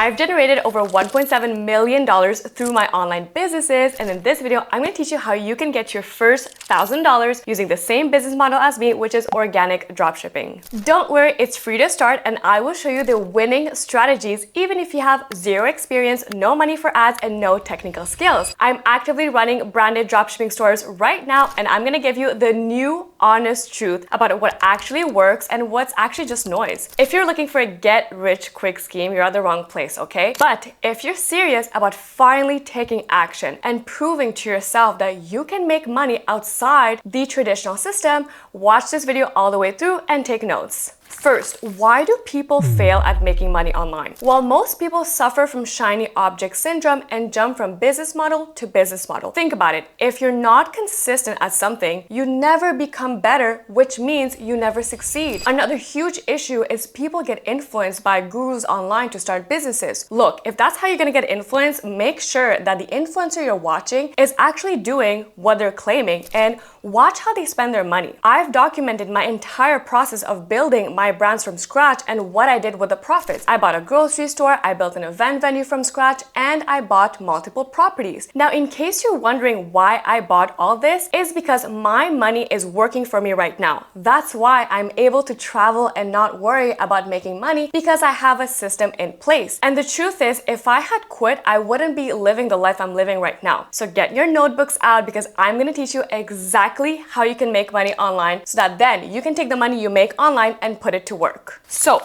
I've generated over $1.7 million through my online businesses, and in this video, I'm going to teach you how you can get your first $1,000 using the same business model as me, which is organic dropshipping. Don't worry, it's free to start, and I will show you the winning strategies even if you have zero experience, no money for ads, and no technical skills. I'm actively running branded dropshipping stores right now, and I'm going to give you the new honest truth about what actually works and what's actually just noise. If you're looking for a get-rich-quick scheme, you're at the wrong place, okay? But if you're serious about finally taking action and proving to yourself that you can make money outside the traditional system, watch this video all the way through and take notes. First, why do people fail at making money online? Well, most people suffer from shiny object syndrome and jump from business model to business model. Think about it. If you're not consistent at something, you never become better, which means you never succeed. Another huge issue is people get influenced by gurus online to start businesses. Look, if that's how you're gonna get influenced, make sure that the influencer you're watching is actually doing what they're claiming and watch how they spend their money. I've documented my entire process of building my brands from scratch and what I did with the profits. I bought a grocery store, I built an event venue from scratch, and I bought multiple properties. Now, in case you're wondering why I bought all this, is because my money is working for me right now. That's why I'm able to travel and not worry about making money, because I have a system in place. And the truth is, if I had quit, I wouldn't be living the life I'm living right now. So get your notebooks out, because I'm gonna teach you exactly how you can make money online so that then you can take the money you make online and put it to work. So,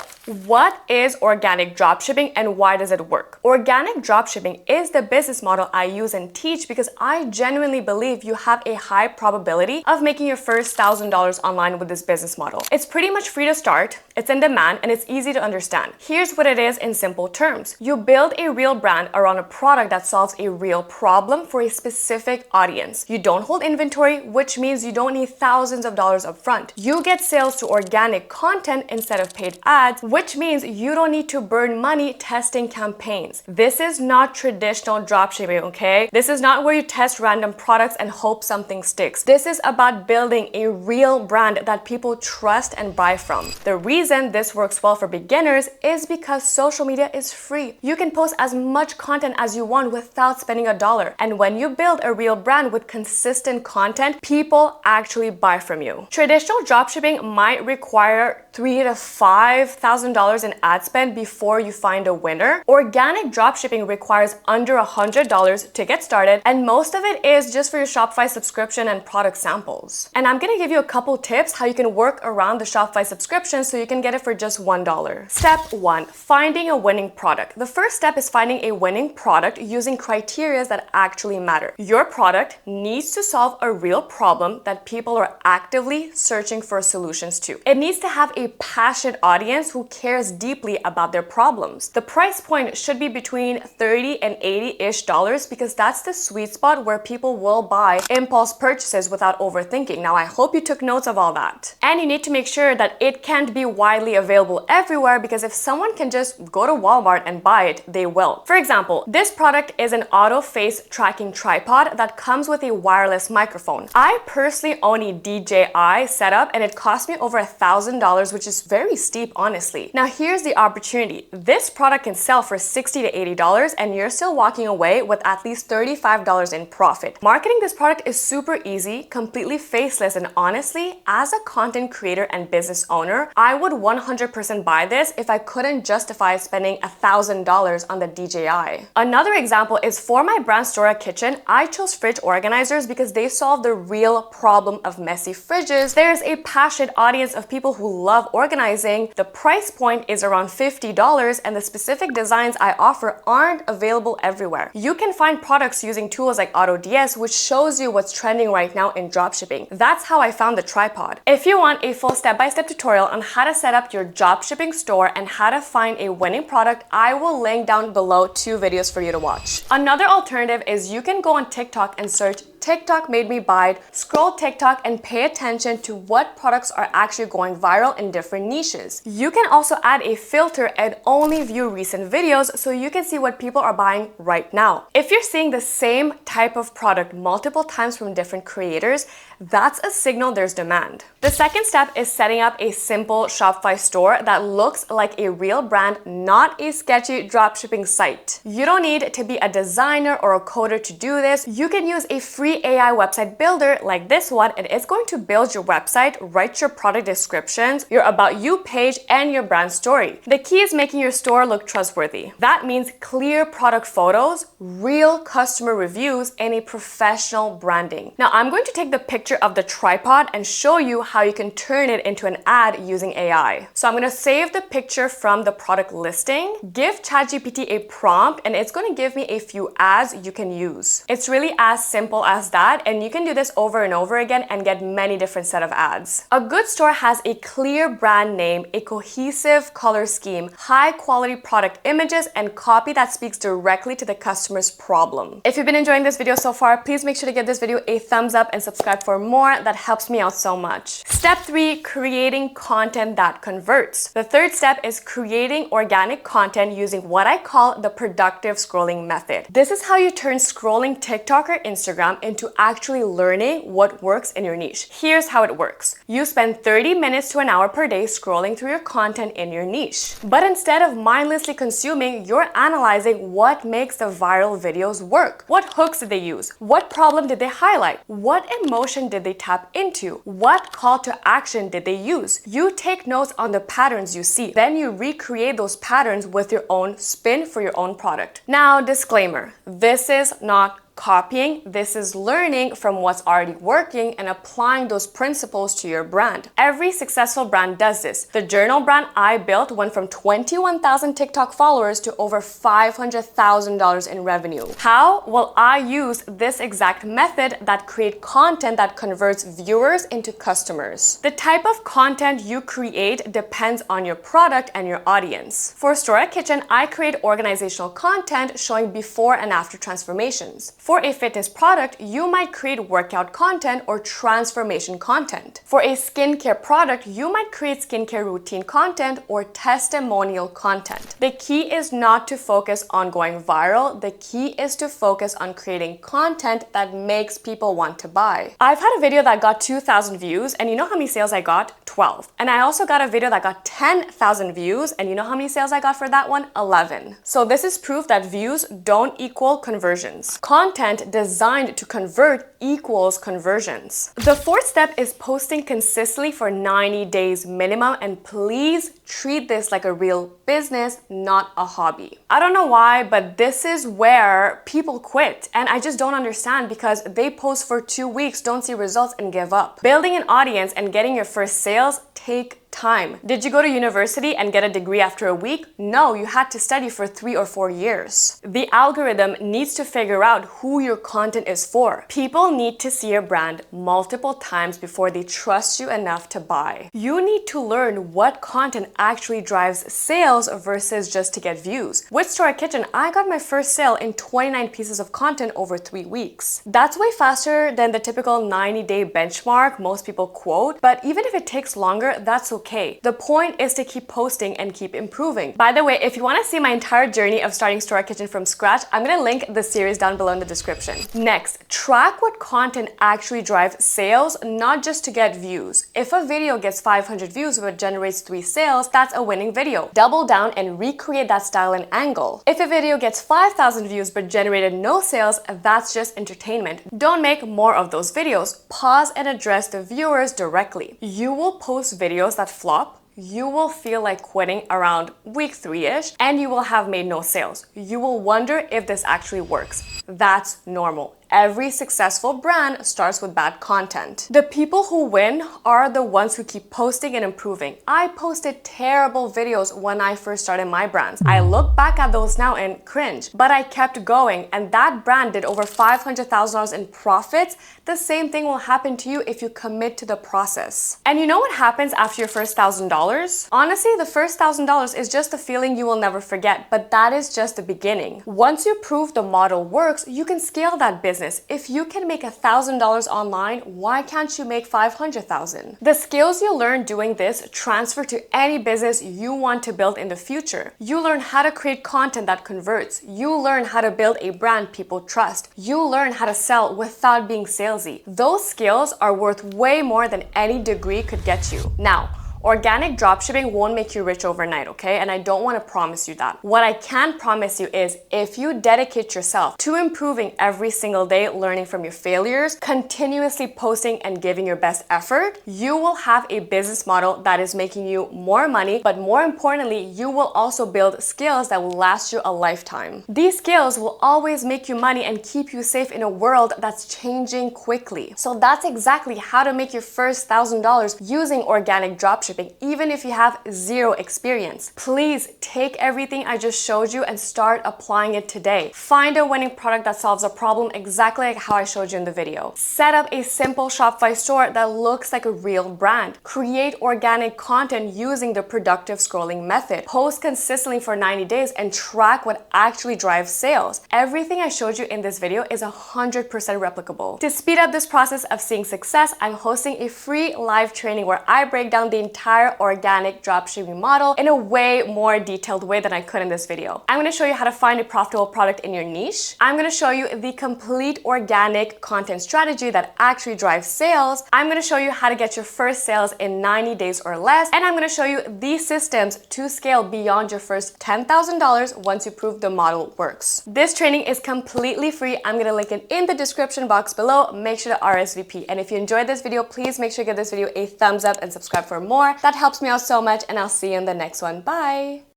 what is organic dropshipping and why does it work? Organic dropshipping is the business model I use and teach because I genuinely believe you have a high probability of making your first $1,000 online with this business model. It's pretty much free to start, it's in demand, and it's easy to understand. Here's what it is in simple terms. You build a real brand around a product that solves a real problem for a specific audience. You don't hold inventory, which means you don't need thousands of dollars up front. You get sales to organic content instead of paid ads, which means you don't need to burn money testing campaigns. This is not traditional dropshipping, okay? This is not where you test random products and hope something sticks. This is about building a real brand that people trust and buy from. The reason this works well for beginners is because social media is free. You can post as much content as you want without spending a dollar. And when you build a real brand with consistent content, people actually buy from you. Traditional dropshipping might require $3,000 to $5,000 in ad spend before you find a winner. Organic dropshipping requires under $100 to get started, and most of it is just for your Shopify subscription and product samples. And I'm gonna give you a couple tips how you can work around the Shopify subscription so you can get it for just $1. Step 1, finding a winning product. The first step is finding a winning product using criteria that actually matter. Your product needs to solve a real problem that people are actively searching for solutions to. It needs to have a passionate audience who cares deeply about their problems. The price point should be between $30 and $80-ish because that's the sweet spot where people will buy impulse purchases without overthinking. Now, I hope you took notes of all that. And you need to make sure that it can't be widely available everywhere, because if someone can just go to Walmart and buy it, they will. For example, this product is an auto face tracking tripod that comes with a wireless microphone. I personally own a DJI setup and it cost me over $1,000, which is very steep, honestly. Now, here's the opportunity. This product can sell for $60 to $80 and you're still walking away with at least $35 in profit. Marketing this product is super easy, completely faceless, and honestly, as a content creator and business owner, I would 100% buy this if I couldn't justify spending $1,000 on the DJI. Another example is for my brand store kitchen, I chose fridge organizers because they solve the real problem of messy fridges. There's a passionate audience of people who love organizing. The price point is around $50 and the specific designs I offer aren't available everywhere. You can find products using tools like AutoDS, which shows you what's trending right now in dropshipping. That's how I found the tripod. If you want a full step-by-step tutorial on how to set up your dropshipping store and how to find a winning product, I will link down below 2 videos for you to watch. Another alternative is you can go on TikTok and search TikTok made me buy it, scroll TikTok and pay attention to what products are actually going viral in different niches. You can also add a filter and only view recent videos so you can see what people are buying right now. If you're seeing the same type of product multiple times from different creators, that's a signal there's demand. The second step is setting up a simple Shopify store that looks like a real brand, not a sketchy dropshipping site. You don't need to be a designer or a coder to do this. You can use a free AI website builder like this one, and it's going to build your website, write your product descriptions, your About You page, and your brand story. The key is making your store look trustworthy. That means clear product photos, real customer reviews, and a professional branding. Now, I'm going to take the picture of the tripod and show you how you can turn it into an ad using AI. So I'm going to save the picture from the product listing, give ChatGPT a prompt, and it's going to give me a few ads you can use. It's really as simple as that, and you can do this over and over again and get many different set of ads. A good store has a clear brand name, a cohesive color scheme, high quality product images, and copy that speaks directly to the customer's problem. If you've been enjoying this video so far, please make sure to give this video a thumbs up and subscribe for more. That helps me out so much. Step 3, creating content that converts. The third step is creating organic content using what I call the productive scrolling method. This is how you turn scrolling TikTok or Instagram into actually learning what works in your niche. Here's how it works. You spend 30 minutes to an hour per day scrolling through your content in your niche. But instead of mindlessly consuming, you're analyzing what makes the viral videos work. What hooks did they use? What problem did they highlight? What emotion did they tap into? What call to action did they use? You take notes on the patterns you see. Then you recreate those patterns with your own spin for your own product. Now, disclaimer, this is not copying. This is learning from what's already working and applying those principles to your brand. Every successful brand does this. The journal brand I built went from 21,000 TikTok followers to over $500,000 in revenue. How? Well, I use this exact method that create content that converts viewers into customers. The type of content you create depends on your product and your audience. For Store a Kitchen, I create organizational content showing before and after transformations. For a fitness product, you might create workout content or transformation content. For a skincare product, you might create skincare routine content or testimonial content. The key is not to focus on going viral. The key is to focus on creating content that makes people want to buy. I've had a video that got 2,000 views, and you know how many sales I got? 12. And I also got a video that got 10,000 views, and you know how many sales I got for that one? 11. So this is proof that views don't equal conversions. Content designed to convert equals conversions. The fourth step is posting consistently for 90 days minimum, and please treat this like a real business, not a hobby. I don't know why, but this is where people quit, and I just don't understand because they post for 2 weeks, don't see results, and give up. Building an audience and getting your first sales take time. Did you go to university and get a degree after a week? No, you had to study for 3 or 4 years. The algorithm needs to figure out who your content is for. People need to see your brand multiple times before they trust you enough to buy. You need to learn what content actually drives sales versus just to get views. With Store a Kitchen, I got my first sale in 29 pieces of content over 3 weeks. That's way faster than the typical 90-day benchmark most people quote, but even if it takes longer, that's okay. The point is to keep posting and keep improving. By the way, if you want to see my entire journey of starting Store a Kitchen from scratch, I'm going to link the series down below in the description. Next, track what content actually drives sales, not just to get views. If a video gets 500 views but generates 3 sales, that's a winning video. Double down and recreate that style and angle. If a video gets 5,000 views but generated no sales, that's just entertainment. Don't make more of those videos. Pause and address the viewers directly. You will post videos that flop, you will feel like quitting around week 3-ish, and you will have made no sales. You will wonder if this actually works. That's normal. Every successful brand starts with bad content. The people who win are the ones who keep posting and improving. I posted terrible videos when I first started my brands. I look back at those now and cringe, but I kept going, and that brand did over $500,000 in profits. The same thing will happen to you if you commit to the process. And you know what happens after your first $1,000? Honestly, the first $1,000 is just a feeling you will never forget, but that is just the beginning. Once you prove the model works, you can scale that business business. If you can make $1,000 online, why can't you make $500,000? The skills you learn doing this transfer to any business you want to build in the future. You learn how to create content that converts. You learn how to build a brand people trust. You learn how to sell without being salesy. Those skills are worth way more than any degree could get you. Now, organic dropshipping won't make you rich overnight, okay? And I don't want to promise you that. What I can promise you is if you dedicate yourself to improving every single day, learning from your failures, continuously posting and giving your best effort, you will have a business model that is making you more money, but more importantly, you will also build skills that will last you a lifetime. These skills will always make you money and keep you safe in a world that's changing quickly. So that's exactly how to make your first $1,000 using organic dropshipping, even if you have zero experience. Please take everything I just showed you and start applying it today. Find a winning product that solves a problem exactly like how I showed you in the video. Set up a simple Shopify store that looks like a real brand. Create organic content using the productive scrolling method. Post consistently for 90 days and track what actually drives sales. Everything I showed you in this video is 100% replicable. To speed up this process of seeing success, I'm hosting a free live training where I break down the entire organic dropshipping model in a way more detailed way than I could in this video. I'm going to show you how to find a profitable product in your niche. I'm going to show you the complete organic content strategy that actually drives sales. I'm going to show you how to get your first sales in 90 days or less. And I'm going to show you the systems to scale beyond your first $10,000 once you prove the model works. This training is completely free. I'm going to link it in the description box below. Make sure to RSVP. And if you enjoyed this video, please make sure to give this video a thumbs up and subscribe for more. That helps me out so much, and I'll see you in the next one. Bye!